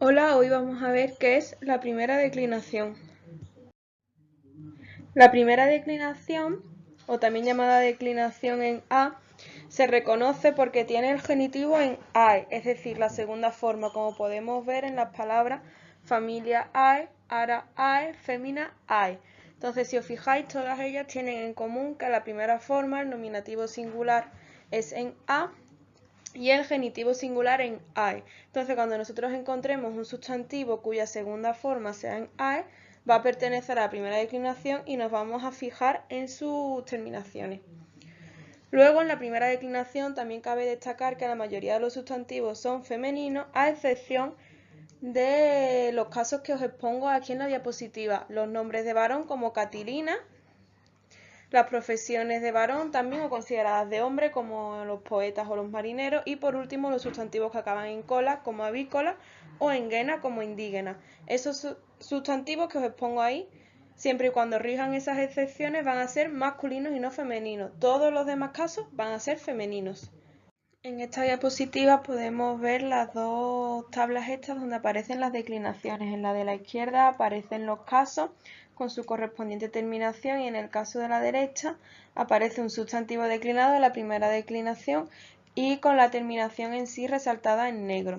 Hola, hoy vamos a ver qué es la primera declinación. La primera declinación, o también llamada declinación en A, se reconoce porque tiene el genitivo en AE, es decir, la segunda forma, como podemos ver en las palabras familia AE, ara AE, fémina AE. Entonces, si os fijáis, todas ellas tienen en común que la primera forma, el nominativo singular, es en A y el genitivo singular en AE. Entonces, cuando nosotros encontremos un sustantivo cuya segunda forma sea en AE, va a pertenecer a la primera declinación y nos vamos a fijar en sus terminaciones. Luego, en la primera declinación también cabe destacar que la mayoría de los sustantivos son femeninos, a excepción de los casos que os expongo aquí en la diapositiva. Los nombres de varón como Catilina, las profesiones de varón también o consideradas de hombre como los poetas o los marineros y por último los sustantivos que acaban en cola como avícola o en guena como indígena. Esos sustantivos que os expongo ahí, siempre y cuando rijan esas excepciones, van a ser masculinos y no femeninos. Todos los demás casos van a ser femeninos. En esta diapositiva podemos ver las dos tablas estas donde aparecen las declinaciones. En la de la izquierda aparecen los casos con su correspondiente terminación y en el caso de la derecha aparece un sustantivo declinado en la primera declinación y con la terminación en sí resaltada en negro.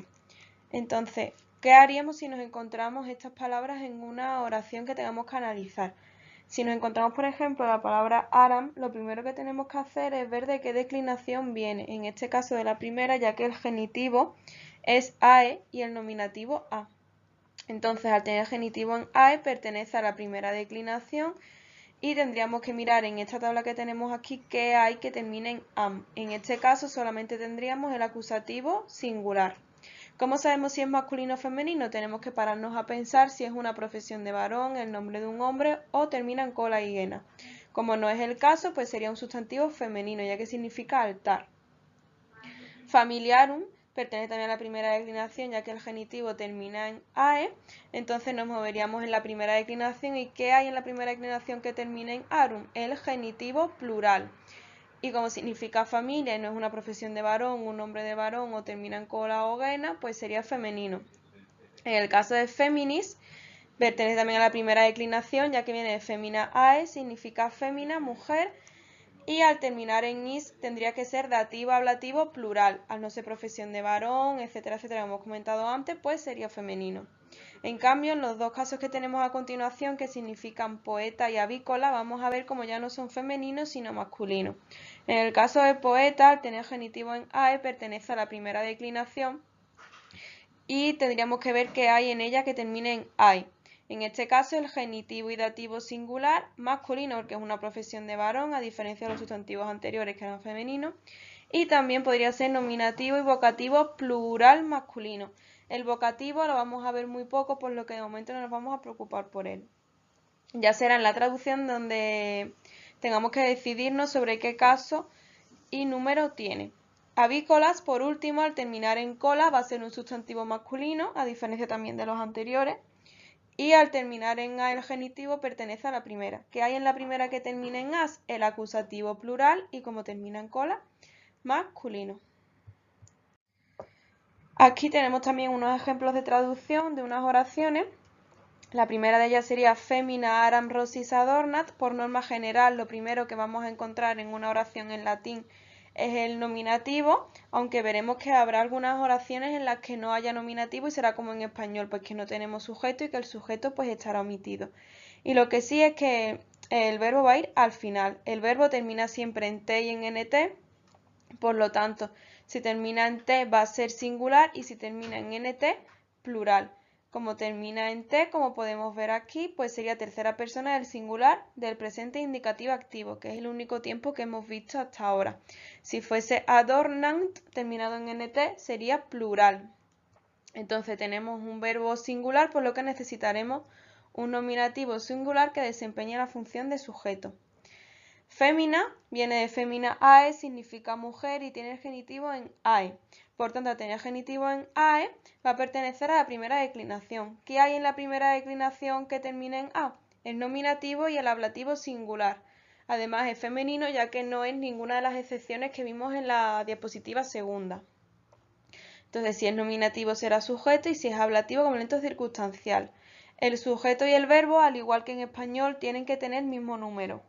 Entonces, ¿qué haríamos si nos encontramos estas palabras en una oración que tengamos que analizar? Si nos encontramos, por ejemplo, la palabra Aram, lo primero que tenemos que hacer es ver de qué declinación viene. En este caso de la primera, ya que el genitivo es AE y el nominativo A. Entonces, al tener genitivo en AE, pertenece a la primera declinación y tendríamos que mirar en esta tabla que tenemos aquí qué hay que termine en AM. En este caso, solamente tendríamos el acusativo singular. ¿Cómo sabemos si es masculino o femenino? Tenemos que pararnos a pensar si es una profesión de varón, el nombre de un hombre o termina en cola y guena. Como no es el caso, pues sería un sustantivo femenino, ya que significa altar. Familiarum pertenece también a la primera declinación, ya que el genitivo termina en AE, entonces nos moveríamos en la primera declinación. ¿Y qué hay en la primera declinación que termina en arum? El genitivo plural. Y como significa familia y no es una profesión de varón, un nombre de varón o termina en cola o guena, pues sería femenino. En el caso de feminis, pertenece también a la primera declinación, ya que viene de femina ae, significa fémina, mujer, y al terminar en is tendría que ser dativo ablativo plural, al no ser profesión de varón, etcétera, etcétera, como hemos comentado antes, pues sería femenino. En cambio, en los dos casos que tenemos a continuación, que significan poeta y avícola, vamos a ver cómo ya no son femeninos, sino masculinos. En el caso de poeta, al tener genitivo en ae, pertenece a la primera declinación y tendríamos que ver qué hay en ella que termine en ai. En este caso, el genitivo y dativo singular masculino, porque es una profesión de varón, a diferencia de los sustantivos anteriores que eran femeninos. Y también podría ser nominativo y vocativo plural masculino. El vocativo lo vamos a ver muy poco, por lo que de momento no nos vamos a preocupar por él. Ya será en la traducción donde tengamos que decidirnos sobre qué caso y número tiene. Avícolas, por último, al terminar en cola va a ser un sustantivo masculino, a diferencia también de los anteriores. Y al terminar en a el genitivo pertenece a la primera. ¿Qué hay en la primera que termina en as? El acusativo plural y como termina en cola, masculino. Aquí tenemos también unos ejemplos de traducción de unas oraciones. La primera de ellas sería Femina aram rosis adornat. Por norma general, lo primero que vamos a encontrar en una oración en latín es el nominativo, aunque veremos que habrá algunas oraciones en las que no haya nominativo y será como en español, pues que no tenemos sujeto y que el sujeto pues estará omitido. Y lo que sí es que el verbo va a ir al final. El verbo termina siempre en T y en NT, por lo tanto, si termina en T va a ser singular y si termina en NT, plural. Como termina en T, como podemos ver aquí, pues sería tercera persona del singular del presente indicativo activo, que es el único tiempo que hemos visto hasta ahora. Si fuese adornant, terminado en NT, sería plural. Entonces tenemos un verbo singular, por lo que necesitaremos un nominativo singular que desempeñe la función de sujeto. Fémina viene de femina ae, significa mujer y tiene el genitivo en ae. Por tanto, al tener genitivo en ae, va a pertenecer a la primera declinación. ¿Qué hay en la primera declinación que termina en a? El nominativo y el ablativo singular. Además, es femenino ya que no es ninguna de las excepciones que vimos en la diapositiva segunda. Entonces, si es nominativo será sujeto y si es ablativo complemento circunstancial. El sujeto y el verbo, al igual que en español, tienen que tener el mismo número.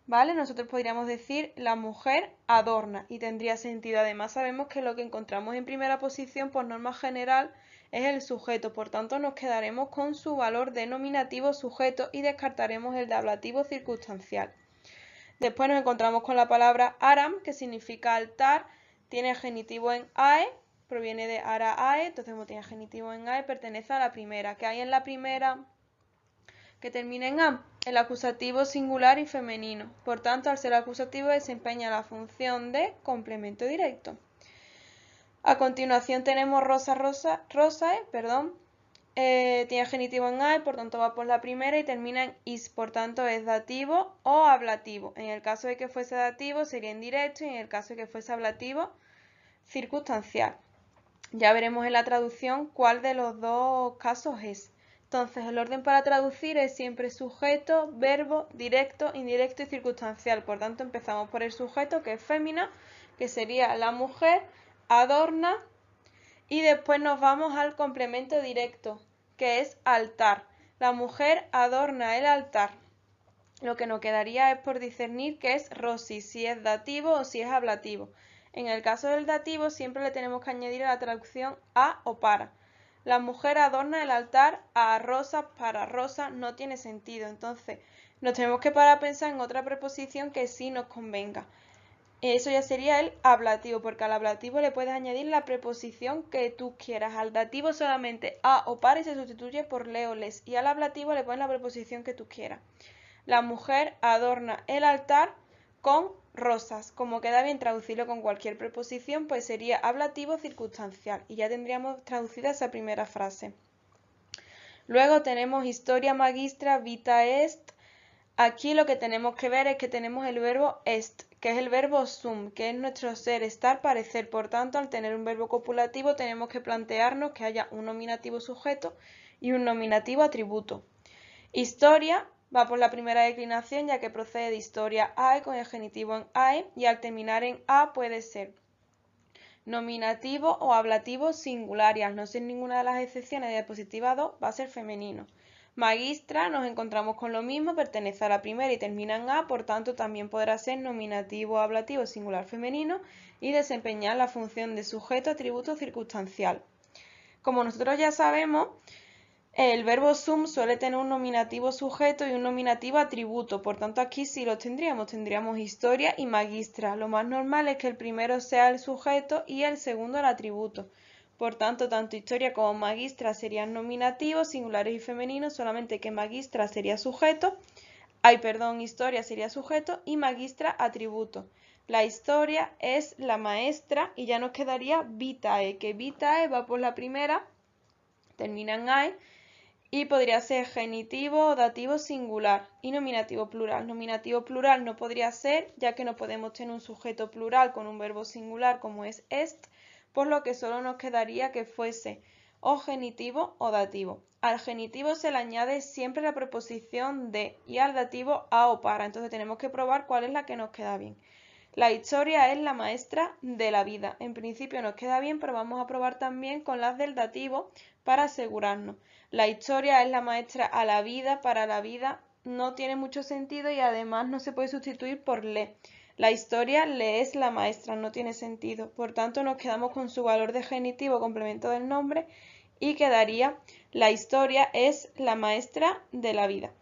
¿Vale? Nosotros podríamos decir la mujer adorna y tendría sentido. Además, sabemos que lo que encontramos en primera posición por norma general es el sujeto, por tanto nos quedaremos con su valor de nominativo sujeto y descartaremos el de ablativo circunstancial. Después nos encontramos con la palabra aram, que significa altar, tiene genitivo en ae, proviene de ara-ae, entonces como tiene genitivo en ae, pertenece a la primera. ¿Qué hay en la primera que termina en a? El acusativo singular y femenino. Por tanto, al ser acusativo desempeña la función de complemento directo. A continuación tenemos rosae, tiene genitivo en ae, por tanto va por la primera y termina en is, por tanto es dativo o ablativo. En el caso de que fuese dativo sería indirecto y en el caso de que fuese ablativo circunstancial. Ya veremos en la traducción cuál de los dos casos es. Entonces, el orden para traducir es siempre sujeto, verbo, directo, indirecto y circunstancial. Por tanto, empezamos por el sujeto, que es fémina, que sería la mujer, adorna, y después nos vamos al complemento directo, que es altar. La mujer adorna el altar. Lo que nos quedaría es por discernir qué es rosi, si es dativo o si es ablativo. En el caso del dativo siempre le tenemos que añadir a la traducción a o para. La mujer adorna el altar a rosa, para rosa no tiene sentido. Entonces nos tenemos que parar a pensar en otra preposición que sí nos convenga. Eso ya sería el ablativo, porque al ablativo le puedes añadir la preposición que tú quieras. Al dativo solamente a o para y se sustituye por le o les. Y al ablativo le pones la preposición que tú quieras. La mujer adorna el altar con rosas. Como queda bien traducirlo con cualquier preposición, pues sería ablativo circunstancial. Y ya tendríamos traducida esa primera frase. Luego tenemos historia magistra vita est. Aquí lo que tenemos que ver es que tenemos el verbo est, que es el verbo sum, que es nuestro ser, estar, parecer. Por tanto, al tener un verbo copulativo tenemos que plantearnos que haya un nominativo sujeto y un nominativo atributo. Historia va por la primera declinación, ya que procede de historia ae con el genitivo en ae, y al terminar en a puede ser nominativo o ablativo singular, y al no ser ninguna de las excepciones de diapositiva 2 va a ser femenino. Magistra nos encontramos con lo mismo, pertenece a la primera y termina en a, por tanto también podrá ser nominativo o ablativo singular femenino y desempeñar la función de sujeto, atributo circunstancial. Como nosotros ya sabemos, el verbo sum suele tener un nominativo sujeto y un nominativo atributo, por tanto aquí sí los tendríamos historia y magistra. Lo más normal es que el primero sea el sujeto y el segundo el atributo. Por tanto, tanto historia como magistra serían nominativos, singulares y femeninos, solamente que magistra sería sujeto, historia sería sujeto y magistra atributo. La historia es la maestra y ya nos quedaría vitae, que vitae va por la primera, termina en ae, y podría ser genitivo o dativo singular y nominativo plural. Nominativo plural no podría ser, ya que no podemos tener un sujeto plural con un verbo singular como es est, por lo que solo nos quedaría que fuese o genitivo o dativo. Al genitivo se le añade siempre la preposición de y al dativo a o para, entonces tenemos que probar cuál es la que nos queda bien. La historia es la maestra de la vida. En principio nos queda bien, pero vamos a probar también con las del dativo para asegurarnos. La historia es la maestra a la vida, para la vida no tiene mucho sentido y además no se puede sustituir por le. La historia le es la maestra, no tiene sentido. Por tanto, nos quedamos con su valor de genitivo complemento del nombre y quedaría la historia es la maestra de la vida.